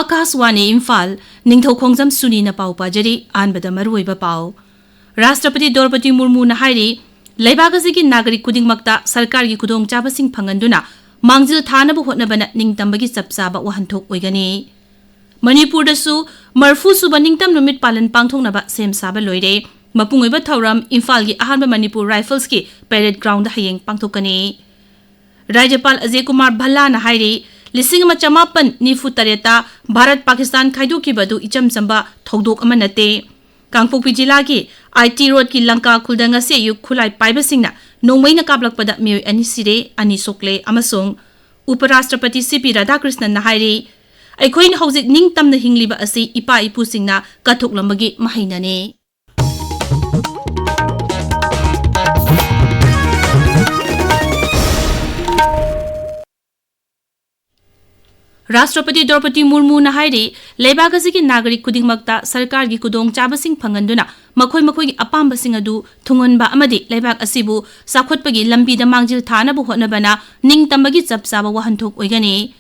Akaswani Imphal Ningthoukhongjam Suni na pau pajari anbada maruiba pau. Rashtrapati Draupadi Murmu na hairi leibag asigi nagarik khudingmakta sarkar gi khudong chabasing phanganduna mangjil thanabu hotnabana ningtambagi chapchaba wahanthok oigani. Manipur dasu marfu suba ningtam numit palan pangthoknaba sem saba loire. Mapungoiba thauram Imphal gi ahanba Manipur Rifles ki parade ground da hayeng pangthokani. Rajyapal Ajay Kumar Bhalla na hairi Lising Chamapan Nifu Tareta Bharat Pakistan Khaidu ki badu icham chamba thodok amanate. Kangpokpi jila ki IT road ki Lanka Khuldanga se yuk khulai paibasingna nongmai na kablakpada mioi ani sire ani sokle amasong Uparashtrapati CP Radhakrishnan na hairi aikhoin hojik ningtamna hingliba asi ipa ipusingna kathoklambagi mahainane. Rashtrapati Draupadi Murmu na hairi leibag asigi nagarik khudingmakta sarkar gi khudong chabasing phanganduna makhoi gi apambasing adu thungonba amadi leibag asibu sakhotpagi lambi da mangjil thanabu hotnabana ningtambagi chapchaba wahanthok oigani.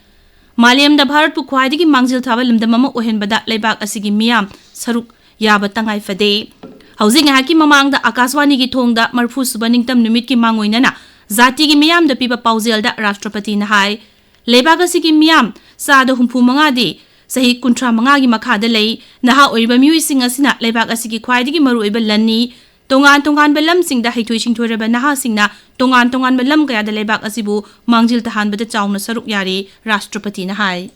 Malemda Bharat pu khwaidagi mangjil thaba lamdam ama ohenbada leibag asigi miyam saruk yaba tangai fade. Housing haki mamangda Akaswani gi thongda marfu suba ningtam numit ki mangoinana zati gi miyam da piba pauzelda Rashtrapati na hai leibag asigi miyam Sada humpu mangadi sahi kuntra mangagi makhada lei naha oiba miuising asina leibag asigi khwaidigi maruiba lanni tongan belam singda haitoi singthoreba naha singna tongan belam kaya da leibag asibu mangjil tahanbada chauna saruk yari Rashtrapati na hai.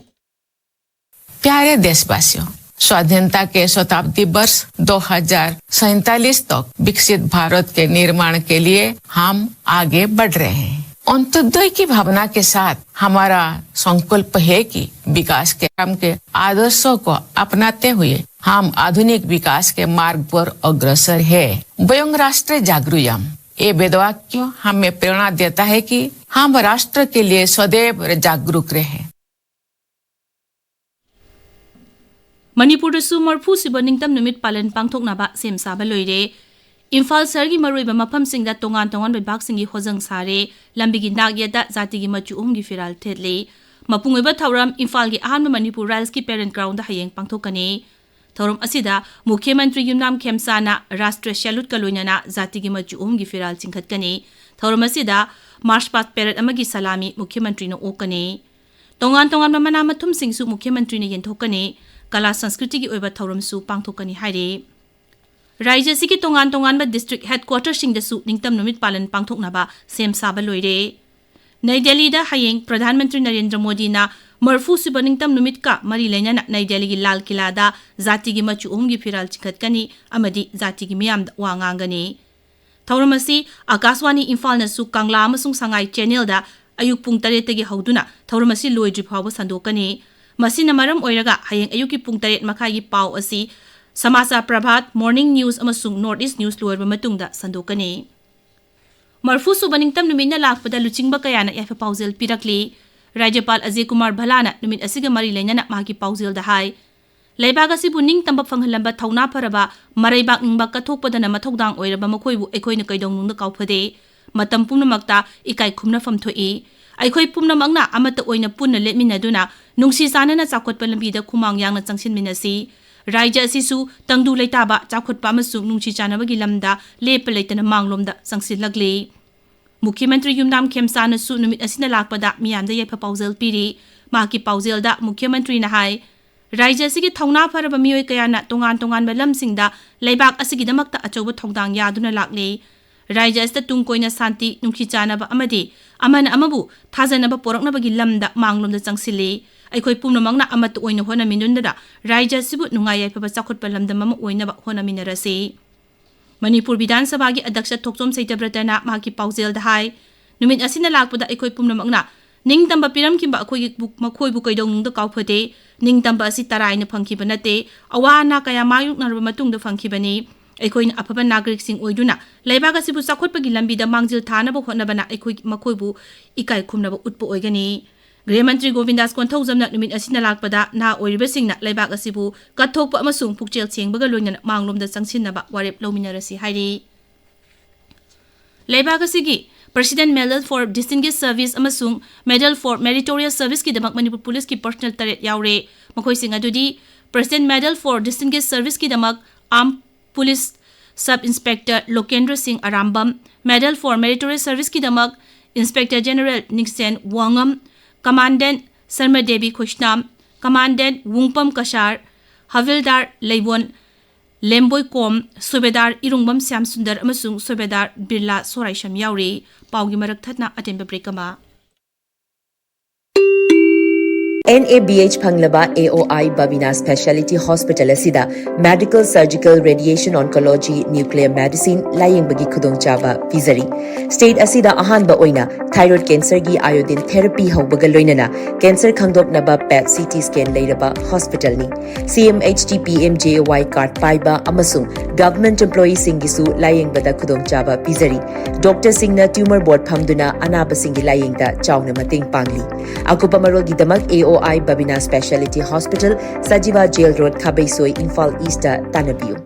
प्यारे देशवासियों, स्वाधीनता के शताब्दी वर्ष 2047 तक विकसित भारत के निर्माण के लिए हम आगे बढ़ रहे हैं। अंत्योदय की भावना के साथ हमारा संकल्प है कि विकास के काम के आदर्शों को अपनाते हुए हम आधुनिक विकास के मार्ग पर अग्रसर है। वयं राष्ट्र जागृयम ये वेदवाक्य हमें प्रेरणा देता है कि हम राष्ट्र के लिए सदैव जागरूक रहें। Manipur su marfu siba ningtam numit palan pangthoknaba sem saba loire. Imphal sargi maruiba mafam singda tongan bibak singi hojang sare lambigi nagyada zatigi machuum gi firal thetle mapungoiba thauram Imphal gi ahanba Manipur Rals ki parent ground da hayeng pangthokani. Thauram asida Mukhyamantri Yumnam Khemsana Rashtra Salute kaloinana zatigi machuum gi firal chingkhatkani. Thauram asida march past parade amagi salami Mukhyamantri no okani. Tongan mana mathum singsu Mukhyamantri ne yenthokani. Kala Sanskriti ki oiba thauram su pangthokani haire. Raija siki tongan ba district headquarters sing da su ningtam numit palan pangthoknaba sem saba loire. Nai Delhi da hayeng Pradhan Mantri Narendra Modi na marfu siba ningtam numit ka mari lainana Nai Delhi gi Lal Kila da zati gi machuum gi firal chikhatkani amadi zati gi miyam da wangangani. Thauramasi Akaswani Imphal na su Kangla amasung Sangai channel da ayuk pung 3 tagi hauduna thauramasi loidri phawba sandokani. Masina maram oiraga hayeng ayuki pung 3 makhagi pau asi Samasa Prabhat Morning News amasung Northeast News loirba matungda sandokani. Marfu suba ningtam numit na lakpada luchingba kaya na yafa pauzel pirakli. Rajyapal Ajay Kumar Bhalla na numit asiga mari lainana maki pauzel da hai. Leibag asibu ningtamba phanghalamba thauna pharaba maraibak ningba kathokpada na mathokdang oiraba makhoibu ekhoina kaidong nungda kauphade. Matam pumnamakta ikai khumna famthoi. Aikhoi pumnamakna amata oina punna letminaduna nungsi sanana chakhotpa lambida khumang yangna changsinminasi. Raija asisu tangdu leitaba chakhotpa amasung nungchi chanabagi lamda lepa leitana manglomda sangsilagli. Mukhyamantri Yumnam Khemsana su numit asina lakpada miyamda yaipa pauzel piri. Maki pauzel da Mukhyamantri na hai. Raija asigi thauna pharaba mioi kayana tongan ba lamsingda leibak asigidamakta achauba thongdang yaduna lakli. Raija asta tungkoina santi nungchi chanaba amadi amana amabu thajanaba poraknabagi lamda manglomda changsili. Aikoi pumnamangna amatu oina hona minundada Raija sibu nungai yaipaba chakhotpa lamdam ama oinaba hona minarasi. Manipur Vidhan Sabha gi Adyaksha Thokchom Saitabratana maki pauzel da hai. Numit asina lakpada aikoi pumnamangna ningtamba piramkimba akhoi makhoibu kaidong nungda kauphade ningtamba asi taraina phangkhiba nate awana kaya mayuk narba matungda phangkhibani. Aikoi afaba nagarik sing oiduna leibag asibu chakhotpagi lambida mangjil thanaba hotnabana aikoi makhoibu ikai khumnaba utpo oigani. Gृहमंत्री Govindas कोंथौजमना नुमित असिना लाकपदा ना ओइरिबसिंगना लेबाक असिबु कथोकपा अमसुंग पुकचेल चेंगबगा लोइना मांगलोमदा चंगसिनबा वारेप लौमिनारसि हाइरि लेबाक असिगी President Medal for Distinguished Service amasung Medal for Meritorious Service ki damak Manipur Police ki personal taret yaure ꯃꯈꯣꯏꯁꯤꯡ ꯑꯗꯨꯗꯤ President Medal for Distinguished Service ꯀꯤꯗꯃꯛ Armed Police Sub Inspector Lokendra Singh Arambam, Medal for Meritorious Service kidamag Inspector General Nixen Wangam, Commandant Sarma Devi Kushnam, Commandant Wungpam Kashar, Havildar Leibon Lemboy Kom, Subedar Irungbam Syam Sundar amasung Subedar Birla Soraisham Yauri, Paugi Marak Thatna Atemba Brekama. NABH Phanglaba AOI Babina Specialty Hospital asida Medical Surgical Radiation Oncology Nuclear Medicine Laying Bagi Khudong Chaba Pizari State asida ahanba oina thyroid cancer gi iodine therapy haubaga loinana cancer khangdop naba PET CT scan leiraba hospital ni CMHT PMJY card paiba amasung government employee singisu laying bada khudong chaba Pizari Dr Singna tumor board phamduna anaba singi laying da chawna mating pangli akupa marol gi damak AOI Babina Specialty Hospital Sajiva Jail Road Khabaisoi Imphal East Tanabiu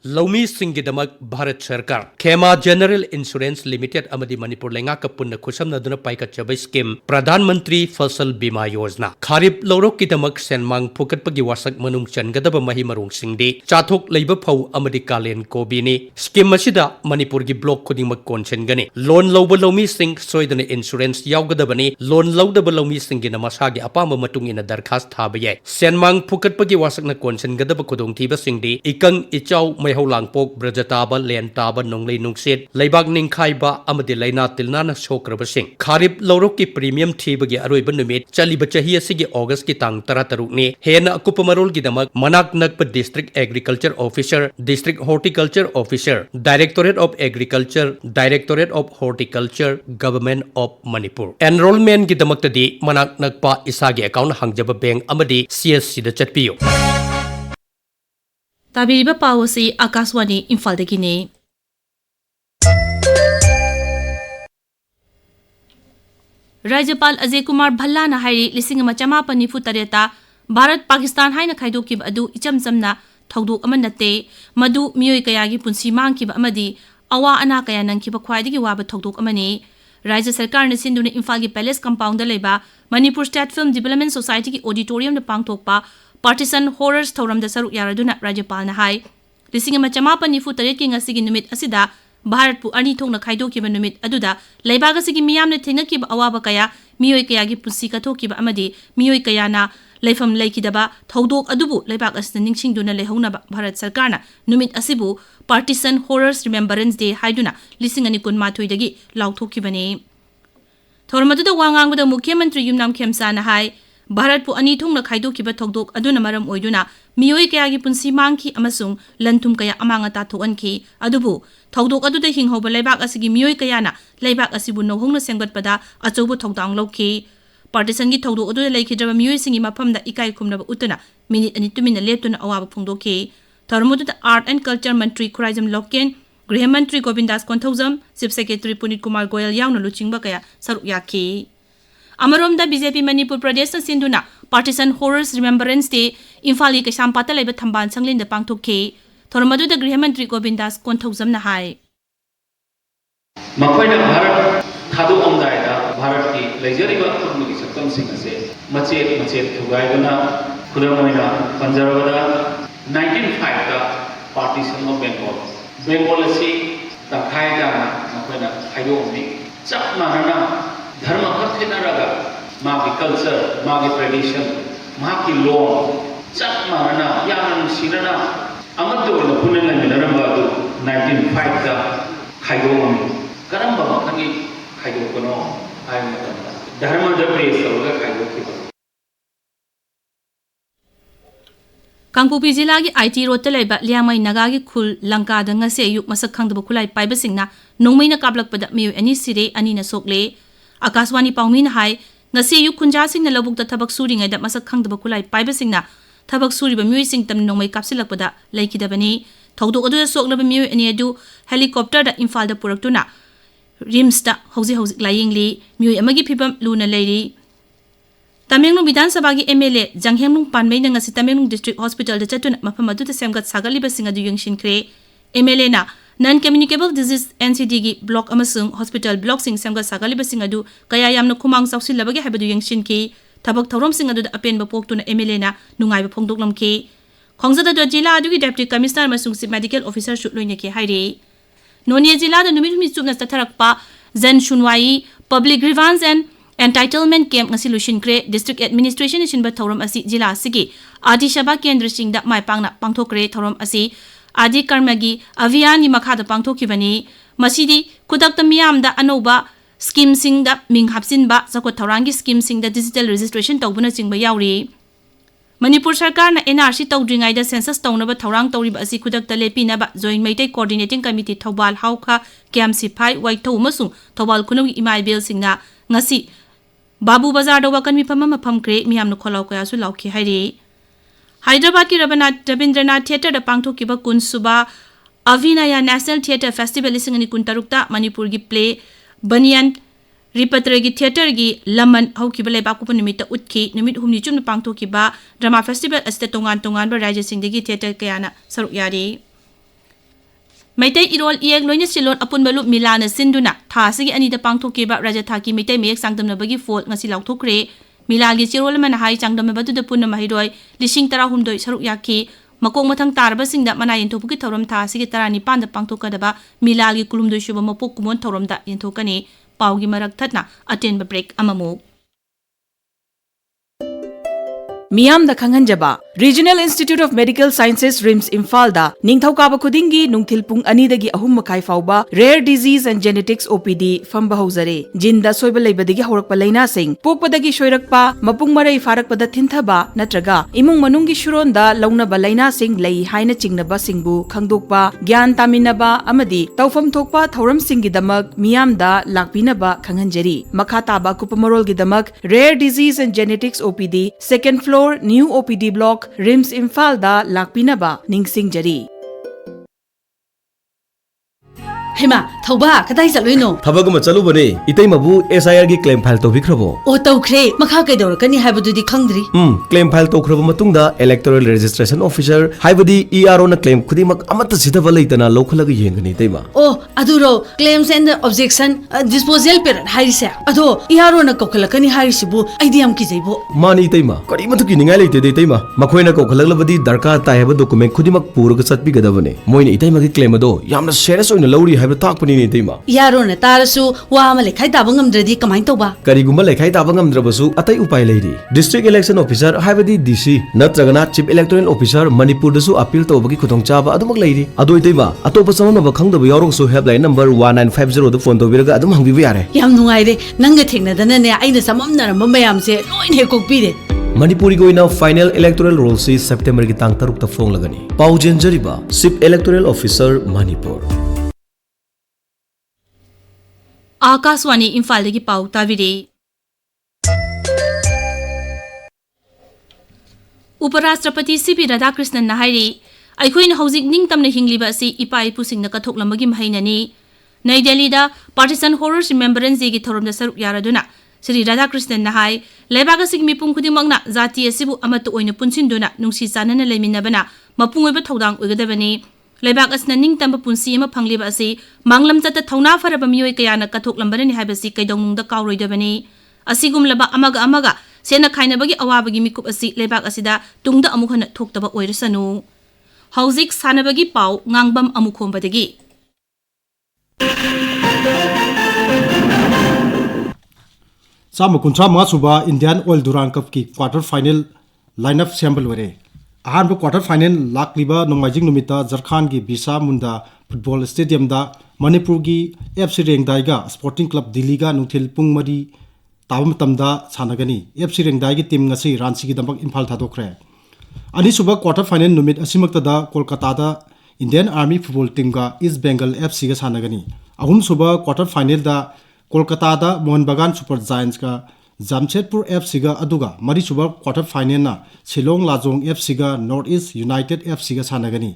Lomi Singidamak Bharat Sarkar Khema General Insurance Limited Amadi Manipur Lenga Kapunna Kusam Naduna Paika Chabai Scheme Pradhan Mantri Fasal Bima Yojana Kharip Lorok Kidamak Senmang Phukat Pagi Wasak Manung Changadaba Mahi Marung Singdi Chathok Leiba Phau Amadi Kalen Kobini Scheme Masida Manipur gi block Kudingmak Konchengani Loan Loba Lomi Sing Soidana Insurance Yaugadabani Loan Lodaba Lomi Singina Masagi Apama Matung in a Darkhas Thabaye Senmang Phukat Pagi Wasak na Konchengadaba Kudong Tiba Singdi Ikang Ichau Langpok Brajataba Lentaba Nonglei Nungsit Leibak Ningkhaiba Amadi Laina Tilnana Sokraba Sing Kharip Loroki Premium Thibagi Aroiba Numit Chaliba Chahia Sigi August ki tang Taratarukni Hena Akupamarol Gidamak Manak Nakpa District Agriculture Officer District Horticulture Officer Directorate of Agriculture Directorate of Horticulture Government of Manipur Enrollment Gidamak Tadi Manak Nakpa Isagi Account Hangjaba Bank Amadi CSC da Chatpiyo Tabiriba Pawasi Akaswani Imphal Degine. Rajapal Ajay Kumar Bhalla na hairi lising machama panifu tareta Bharat Pakistan haina khaidokib adu icham chamna thaudok amanate madu miyoi kayagi punsi mangkiba amadi awa ana kaya nangkiba khwaidagi waba thaudok amani Rajya Sarkar na sinduna Imphal gi Palace Compound da leba Manipur State Film Development Society ki auditorium na pangthokpa Partisan Horrors Thoram da saruk yaraduna Rajapal na hai lising machama panifu taret ki ngasigi numit asida Bharat pu ani thongna khaidokiba numit aduda leibaga sigi miyamna thengnakiba awaba kaya miyoi kayagi punsi kathokiba amadi miyoi kayana leifam leikidaba thodok adubu leibak asna ningsingduna lehaunaba Bharat Sarkarna numit asibu Partisan Horrors Remembrance Day haiduna lising ani kun mathoi dagi lauthokibani Thormaduda wangangbada Mukhya Mantri Yumnam Khemsa na hai Bharat pu ani thongna khaidokiba thodok aduna maram oiduna miyoi kayagi punsi mangki amasung lantum kaya amanga ta thoanki adubu thodok aduda hinghoba leibak asigi miyoi kayana leibak asibu nohongna sengbatpada achobu thodang lokhi Partisan gi thodok aduda leikidraba miyoi singi maphamda ikai khumnaba utana minute ani tumina leptuna awaba phongdokhi Tharmududa Art and Culture Mantri Khuraijam Loken Griha Mantri Govindas Konthaujam Chief Secretary Punit Kumar Goyal yauna luchingba kaya saruk yakhi Amaromda BJP Manipur Pradesh na sinduna Partisan Horrors Remembrance Day Imphal gi Kaisampata leiba thamban sanglinda pangthokhi Thormaduda Griha Mantri Govindas Konthaujam na hai Makoina Bharat Thadu Omdaida Bharat ki leijariba thumgi sakam sing ase machet thugaiduna khudamoina Panjarabada 1905 da Partition of Bengal asi takhaida makoina khaido omni chap manana dharma khathinaraga magi culture magi tradition magi law chap manana yaman sinana amadu na punna minaramba 1905 da khaido omni karamba makhani khaido kono ai matamda dharma da base oga khaido kiba Kangpupi Jila gi IT Road ta leiba Liangmai Naga gi khul Lanka da ngase ayuk masak khangdaba khulai paiba singna nongmai na kablakpada miyu ani sire ani na sokle Akaswani Pawmin hai ngase ayuk khunja singna labuk da thabak suri ngai da masak khangdaba khulai paiba singna thabak suri ba miyu sing tam nongmai kapsilakpada leikidabani thodok adu soklaba miyu ani adu helicopter da Imphal da puraktuna Rims da hauji layingli miyu amagi phibam luna leiri Tamenglong Vidhan Sabha gi MLA Janghenglong Panmei na ngasi Tamenglong District Hospital da chatuna mafam adu ta semgat sagali ba singa du yungshin kre MLA na non communicable disease NCD gi block amasung hospital block sing samga sagali basing adu kaya yamna khumang sausil labagi habadu yangshin ki tabak thorom sing adu apen ba poktuna MLA na nungai ba phongdok lamki khongjada do jila adu gi deputy commissioner masung si medical officer shutloine ki hairi Nonia jila da numit mi chupna tatharakpa zen shunwai public grievance and entitlement camp ngasi lushin kre district administration shin ba thorom asi jila sigi adi shaba kendra sing da mai pangna pangthokre thorom asi adi karmagi avian ni makha da pangthokibani masidi kudakta miyam da anoba scheme sing da ming hapsin ba zakot thorangi scheme sing da digital registration tawbuna singba yauri Manipur Sarkar na NRC tawdringai da census tawnaba thorang tawriba asi kudakta lepina ba joint maitai coordinating committee thobal hauka KM Sipai waitho masung thobal kunogi imai bill singna ngasi Babu Bazar da wakan mi pama mapam kre miyam no kholaw kaya su lauki hairi Hyderabad ki Rabindranath Theatre da pangthokiba kun suba Avinaya National Theatre Festival isingani kun tarukta Manipur gi play Banyan Ripatra gi theatre gi laman haukiba leba ku nimita utki nimit humni chum pangthokiba drama festival asta tongan ba rajya singdagi theatre kayana saruk yari Maitai irol iek loina silon apun balu milana sinduna tha sigi ani da pangthokiba rajya thaki maitai mek sangdamna bagi fol ngasi lauthokre milagi chirol man hai changdam badu da punna mahiroi lising tara humdoi saruk yaki makong mathang tarba singda mana yenthopuki thorom tha sigi tarani panda pangthokadaba milagi kulumdoi shuba mapok kumon thorom da yenthokani paugi marak thatna aten ba break amamu Miyam da Khanganjaba Regional Institute of Medical Sciences RIMS Imphal da Ningthoukhongjam khudingi nungthil pung ani dagi ahum makai fauba Rare Disease and Genetics OPD famba hauzare jinda soiba leibadagi haurakpa laina sing pokpadagi shoirakpa mapung marai farakpada thinthaba natraga imung manungi shuronda launaba laina sing lei haina chingnaba singbu khangdokpa gyan taminaba amadi tawfam thokpa thoram singi damak miyam da lakpinaba khanghanjari makha taba kupamarol gi damak Rare Disease and Genetics OPD second floor New OPD block RIMS Imphal da lakpinaba ningsingjari Hema thauba kadai challoino Thabagama chalubane itaimabu SIR gi claim file tawbikrabo o tawkhre makha kaidorkani haibadudi khangdri claim file tawkhraba matungda electoral registration officer haibadi ERO na claim khudimak amata sidaba leitana lokhalaga yengani taima o aduro claims and objection disposal period harise ado ERO na kokhalakani harisibu aidiam kijaibo mani taima kari matuki ningai leite de taima makhoina kokhalaglavadi darka ta haba document khudimak puraga satpi gadabane moina itaima gi claim ado yamna serious oina lauri takpani ni taima yaro na tarasu wa ma lekhai taba ngamdradi kamai toba kariguma lekhai taba ngamdrabasu atai upai leiri district election officer haibadi DC natragana chief electoral officer Manipur dasu appeal tawbagi khutongchaba adumak leiri adoi taima atopa samana khangdaba yaurongsu helpline number 1950 da phone tawbiraga adum hangbibu yare yam nungai re nanga theknadana ne aina samamnaramba mayamse loin he kokpire Manipuri goina final electoral roll si September gi tang taruk ta phone lagani paujen jariba chief electoral officer Manipur Akaswani Imphal dagi pau tavire Uparashtrapati C.P. Radhakrishnan na hairi aikhoina hojik ningtamna hingliba asi ipa ipusingna kathoklamagi mahainani Nai Delhi da Partisan Horrors Remembrance gi thoromda saruk yaraduna Sri Radhakrishnan na hai leibaga sig mipum khudimangna jati asibu amatu oina punsinduna nungsi chanana leiminabana mapungoiba thodang oigadabani Lebak asna ningtamba punsi ama phangliba asi manglam chata thauna faraba mioi kayana kathoklambarani haibasi kaidongmungda kawroidabani asigumlaba amaga sena khainabagi awabagi mikup asi lebak asida tungda amukhana thoktaba oirasanu hauzik sanabagi pau Ngangbam Amukhomba dagi Sama kuntra masuba Indian Oil Durang Cup ki quarter final lineup sample ware ahanba quarter final lakliba nongmajing numita Jharkhand gi Bisa Munda football stadium da Manipur gi FC Rengdai ga Sporting Club Delhi ga nuthil pung mari tabam tamda sanagani FC Rengdai gi team ngasi Ranchi gi damak Imphal thadokre ani suba quarter final numit asimakta da Kolkata da Indian Army football team ga East Bengal FC ga sanagani ahum suba quarter final da Kolkata da Mohan Bagan Super Giants ga Jamshedpur FC ga aduga mari suba quarter final na Shillong Lajong FC ga North East United FC ga sanagani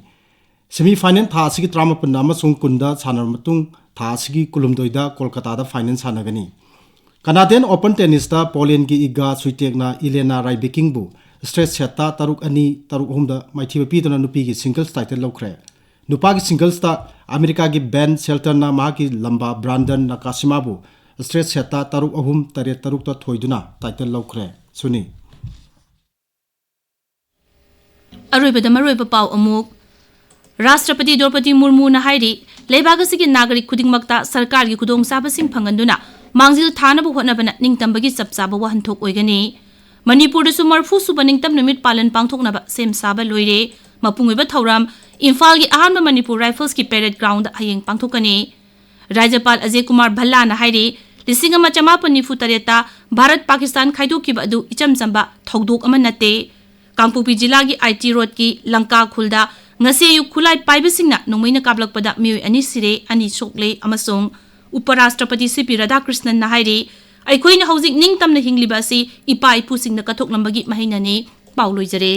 semi final tha asigi tramapun amasung kunda sanar matung tha asigi kulumdoida Kolkata da final sanagani Canadian Open Tennis da Poland gi Iga Swiatek na Elena Rybakina bu stress seta taruk ani taruk humda maithiba pidona nupi gi singles title lokre nupa gi singles ta America की Ben Shelton मा की लंबा Brandon नकाशिमाबू straight सेटा 3-3-3 थोइदुना title लौख्रे सुनी अरोइबदा मरोइबा पाव अमुक राष्ट्रपति द्रौपदी मुर्मू नाहाइरी लेबागसिगी नागरिक खुदिंगमक्ता सरकार की खुदोंग साबसिंग फंगंदुना मांगजिल थानबु होटनबना निंगतंबगी चपचाबा वहनथोक ओइगनी मणिपुरदसु मरफु सुबा निंगतम नुमित पालन पांगथोकनबा सेम साबा लोइरे मपुंगइबा थौराम इम्फाल की अहानबा मणिपुर राइफल्स की पेरेड ग्राउंड हयेंग पांगथोकनी राज्यपाल अजय कुमार भल्ला नाहाइरी 1993 भारत पाकिस्तान खाइदोकिबा अदु इचम चंबा थौदोक अमा नते कांगपुपी जिला की आईटी रोड की Lanka खुलदा ngase yu khulai paibasingna nongmaina kablakpada mioi ani sire ani sokle amasong uparashtrapati cp radhakrishnan na hairi aikoina hojik ningtamna hingliba si ipa ipu singna kathok lambagi mahinani pauloi jare